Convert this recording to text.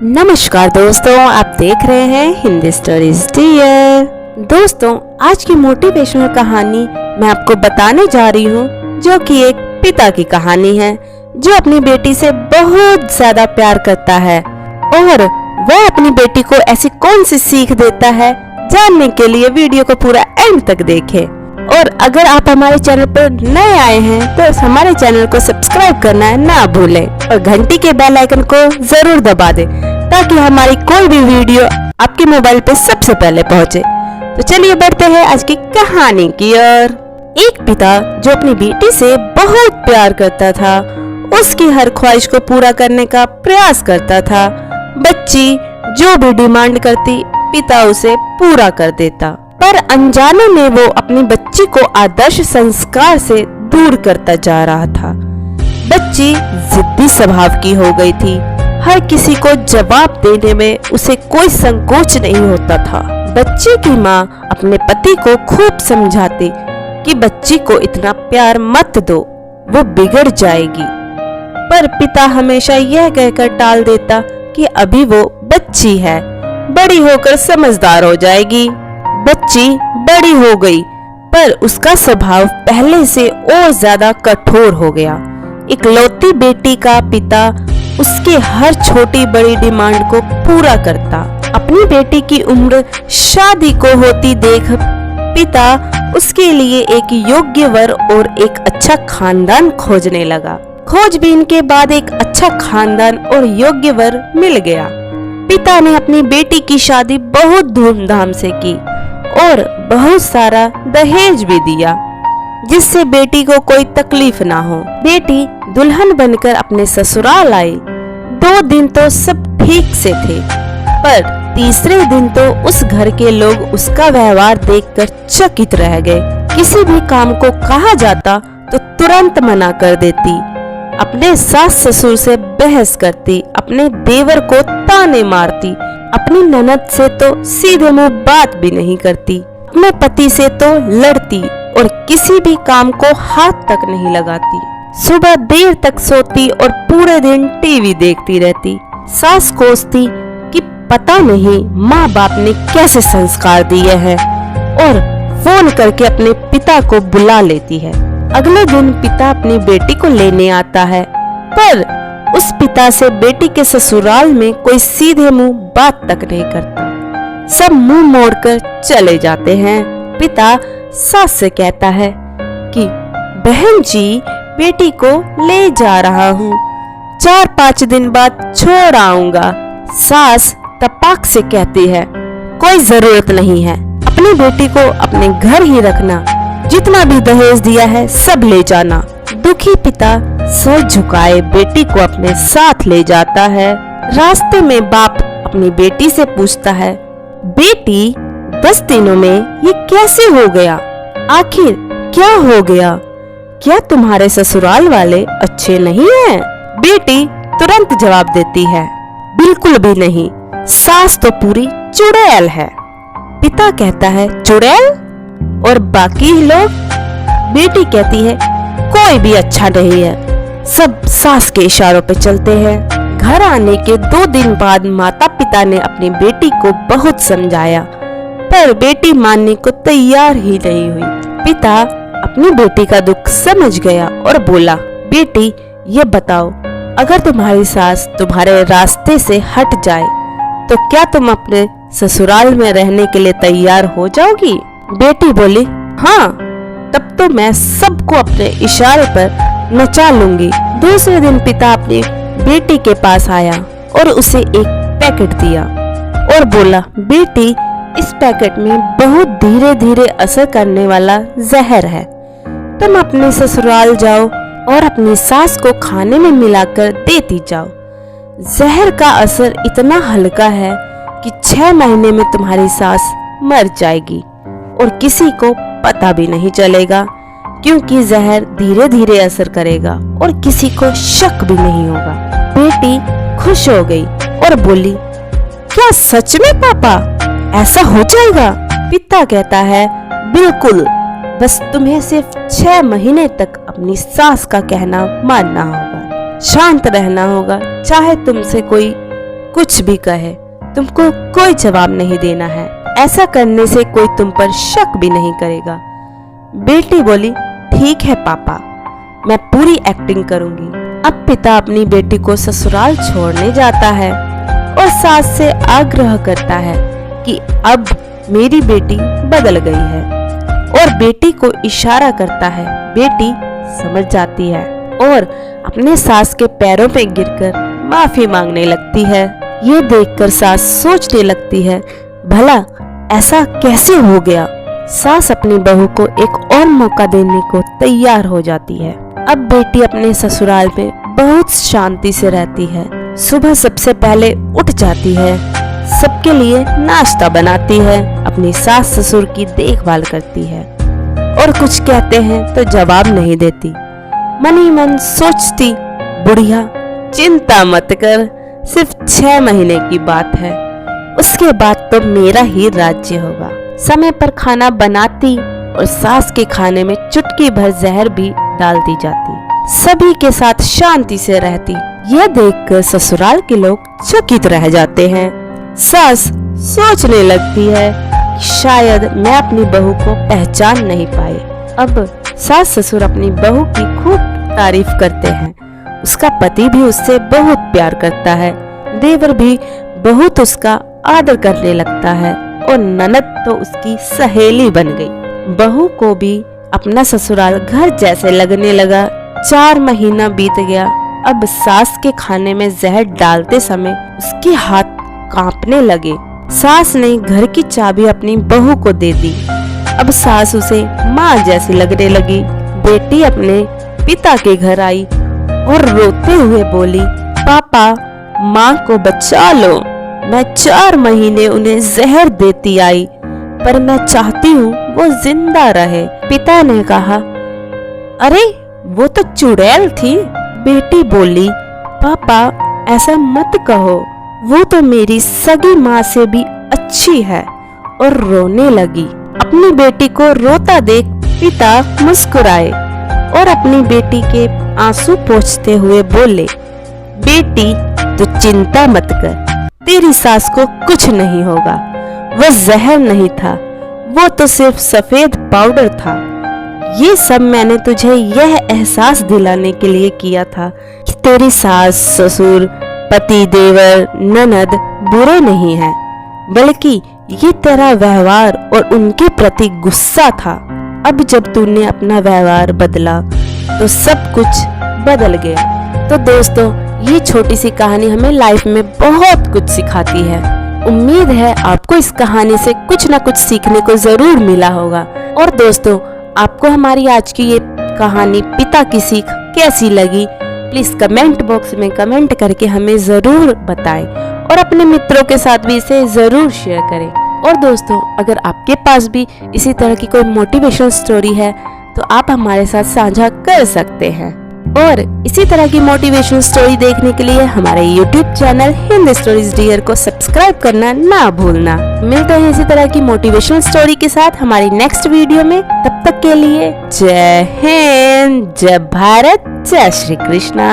नमस्कार दोस्तों, आप देख रहे हैं हिंदी स्टोरीज डियर। दोस्तों, आज की मोटिवेशनल कहानी मैं आपको बताने जा रही हूँ, जो कि एक पिता की कहानी है जो अपनी बेटी से बहुत ज्यादा प्यार करता है और वह अपनी बेटी को ऐसी कौन सी सीख देता है, जानने के लिए वीडियो को पूरा एंड तक देखें। और अगर आप हमारे चैनल पर नए आए हैं तो हमारे चैनल को सब्सक्राइब करना ना भूलें और घंटी के बेल आइकन को जरूर दबा दें ताकि हमारी कोई भी वीडियो आपके मोबाइल पे सबसे पहले पहुंचे। तो चलिए बढ़ते हैं आज की कहानी की ओर। एक पिता जो अपनी बेटी से बहुत प्यार करता था, उसकी हर ख्वाहिश को पूरा करने का प्रयास करता था। बच्ची जो भी डिमांड करती, पिता उसे पूरा कर देता, पर अनजाने में वो अपनी बच्ची को आदर्श संस्कार से दूर करता जा रहा था। बच्ची जिद्दी स्वभाव की हो गई थी। हर किसी को जवाब देने में उसे कोई संकोच नहीं होता था। बच्ची की माँ अपने पति को खूब समझाती कि बच्ची को इतना प्यार मत दो, वो बिगड़ जाएगी। पर पिता हमेशा यह कहकर टाल देता कि अभी वो बच्ची है, बड़ी होकर समझदार हो जाएगी। बच्ची बड़ी हो गई, पर उसका स्वभाव पहले से और ज्यादा कठोर हो गया। इकलौती बेटी का पिता उसके हर छोटी बड़ी डिमांड को पूरा करता। अपनी बेटी की उम्र शादी को होती देख पिता उसके लिए एक योग्य वर और एक अच्छा खानदान खोजने लगा। खोजबीन के बाद एक अच्छा खानदान और योग्य वर मिल गया। पिता ने अपनी बेटी की शादी बहुत धूमधाम से की और बहुत सारा दहेज भी दिया, जिससे बेटी को कोई तकलीफ ना हो। बेटी दुल्हन बनकर अपने ससुराल आई। 2 दिन तो सब ठीक से थे, पर तीसरे दिन तो उस घर के लोग उसका व्यवहार देखकर चकित रह गए। किसी भी काम को कहा जाता तो तुरंत मना कर देती, अपने सास ससुर से बहस करती, अपने देवर को ताने मारती, अपनी ननद से तो सीधे मुंह बात भी नहीं करती, अपने पति से तो लड़ती और किसी भी काम को हाथ तक नहीं लगाती। सुबह देर तक सोती और पूरे दिन टीवी देखती रहती। सास कोसती कि पता नहीं माँ बाप ने कैसे संस्कार दिए हैं और फोन करके अपने पिता को बुला लेती है। अगले दिन पिता अपनी बेटी को लेने आता है, पर उस पिता से बेटी के ससुराल में कोई सीधे मुंह बात तक नहीं करता। सब मुंह मोड़कर चले जाते हैं। पिता सास से कहता है कि बहन जी, बेटी को ले जा रहा हूँ, 4-5 दिन बाद छोड़ आऊंगा। सास तपाक से कहती है, कोई जरूरत नहीं है, अपनी बेटी को अपने घर ही रखना, जितना भी दहेज दिया है सब ले जाना। दुखी पिता सर झुकाए बेटी को अपने साथ ले जाता है। रास्ते में बाप अपनी बेटी से पूछता है, बेटी 10 दिनों में ये कैसे हो गया? आखिर क्या हो गया? क्या तुम्हारे ससुराल वाले अच्छे नहीं हैं? बेटी तुरंत जवाब देती है, बिल्कुल भी नहीं, सास तो पूरी चुड़ैल है। पिता कहता है, चुड़ैल? और बाकी लोग? बेटी कहती है, कोई भी अच्छा नहीं है, सब सास के इशारों पे चलते हैं। घर आने के 2 दिन बाद माता पिता ने अपनी बेटी को बहुत समझाया, पर बेटी मानने को तैयार ही नहीं हुई। पिता अपनी बेटी का दुख समझ गया और बोला, बेटी ये बताओ, अगर तुम्हारी सास तुम्हारे रास्ते से हट जाए तो क्या तुम अपने ससुराल में रहने के लिए तैयार हो जाओगी? बेटी बोली, हाँ, तब तो मैं सबको अपने इशारे पर नचा लूंगी। दूसरे दिन पिता अपनी बेटी के पास आया और उसे एक पैकेट दिया और बोला, बेटी इस पैकेट में बहुत धीरे धीरे असर करने वाला जहर है, तुम अपने ससुराल जाओ और अपनी सास को खाने में मिलाकर देती जाओ। जहर का असर इतना हल्का है कि 6 महीने में तुम्हारी सास मर जाएगी और किसी को पता भी नहीं चलेगा, क्योंकि जहर धीरे धीरे असर करेगा और किसी को शक भी नहीं होगा। बेटी खुश हो गई और बोली, क्या सच में पापा ऐसा हो जाएगा? पिता कहता है, बिल्कुल, बस तुम्हें सिर्फ 6 महीने तक अपनी सास का कहना मानना होगा, शांत रहना होगा, चाहे तुमसे कोई कुछ भी कहे तुमको कोई जवाब नहीं देना है। ऐसा करने से कोई तुम पर शक भी नहीं करेगा। बेटी बोली, ठीक है पापा, मैं पूरी एक्टिंग करूंगी। अब पिता अपनी बेटी को ससुराल छोड़ने जाता है और सास से आग्रह करता है कि अब मेरी बेटी बदल गई है, और बेटी को इशारा करता है। बेटी समझ जाती है और अपने सास के पैरों पे गिरकर माफी मांगने लगती है। ये देखकर सास सोचने लगती है, भला ऐसा कैसे हो गया। सास अपनी बहू को एक और मौका देने को तैयार हो जाती है। अब बेटी अपने ससुराल में बहुत शांति से रहती है। सुबह सबसे पहले उठ जाती है, सबके लिए नाश्ता बनाती है, अपनी सास ससुर की देखभाल करती है और कुछ कहते हैं तो जवाब नहीं देती। मन ही मन सोचती, बुढ़िया चिंता मत कर, सिर्फ 6 महीने की बात है, उसके बाद तो मेरा ही राज्य होगा। समय पर खाना बनाती और सास के खाने में चुटकी भर जहर भी डाल दी जाती। सभी के साथ शांति से रहती। यह देखकर ससुराल के लोग चकित रह जाते हैं। सास सोचने लगती है कि शायद मैं अपनी बहू को पहचान नहीं पाई। अब सास ससुर अपनी बहू की खूब तारीफ करते हैं। उसका पति भी उससे बहुत प्यार करता है। देवर भी बहुत उसका आदर करने लगता है और ननद तो उसकी सहेली बन गई। बहू को भी अपना ससुराल घर जैसे लगने लगा। 4 महीना बीत गया। अब सास के खाने में जहर डालते समय उसके हाथ कांपने लगे। सास ने घर की चाबी अपनी बहू को दे दी। अब सास उसे माँ जैसी लगने लगी। बेटी अपने पिता के घर आई और रोते हुए बोली, पापा माँ को बचा लो। मैं 4 महीने उन्हें जहर देती आई, पर मैं चाहती हूँ वो जिंदा रहे। पिता ने कहा, अरे वो तो चुड़ैल थी। बेटी बोली, पापा ऐसा मत कहो, वो तो मेरी सगी माँ से भी अच्छी है, और रोने लगी। अपनी बेटी को रोता देख पिता मुस्कुराए और अपनी बेटी के आंसू पोंछते हुए बोले, बेटी तू चिंता मत कर, तेरी सास को कुछ नहीं होगा। वो जहर नहीं था, वो तो सिर्फ सफेद पाउडर था। ये सब मैंने तुझे यह एहसास दिलाने के लिए किया था कि तेरी सास ससुर पति देवर ननद बुरे नहीं हैं, बल्कि ये तेरा व्यवहार और उनके प्रति गुस्सा था। अब जब तूने अपना व्यवहार बदला तो सब कुछ बदल गया। तो दोस्तों, ये छोटी सी कहानी हमें लाइफ में बहुत कुछ सिखाती है। उम्मीद है आपको इस कहानी से कुछ ना कुछ सीखने को जरूर मिला होगा। और दोस्तों, आपको हमारी आज की ये कहानी पिता की सीख कैसी लगी, प्लीज कमेंट बॉक्स में कमेंट करके हमें जरूर बताएं और अपने मित्रों के साथ भी इसे जरूर शेयर करें। और दोस्तों, अगर आपके पास भी इसी तरह की कोई मोटिवेशनल स्टोरी है तो आप हमारे साथ साझा कर सकते हैं। और इसी तरह की मोटिवेशनल स्टोरी देखने के लिए हमारे YouTube channel Hindi stories dear को सब्सक्राइब करना ना भूलना। मिलते हैं इसी तरह की मोटिवेशनल स्टोरी के साथ हमारी नेक्स्ट वीडियो में। तब तक के लिए जय हिंद, जय भारत, जय श्री कृष्णा।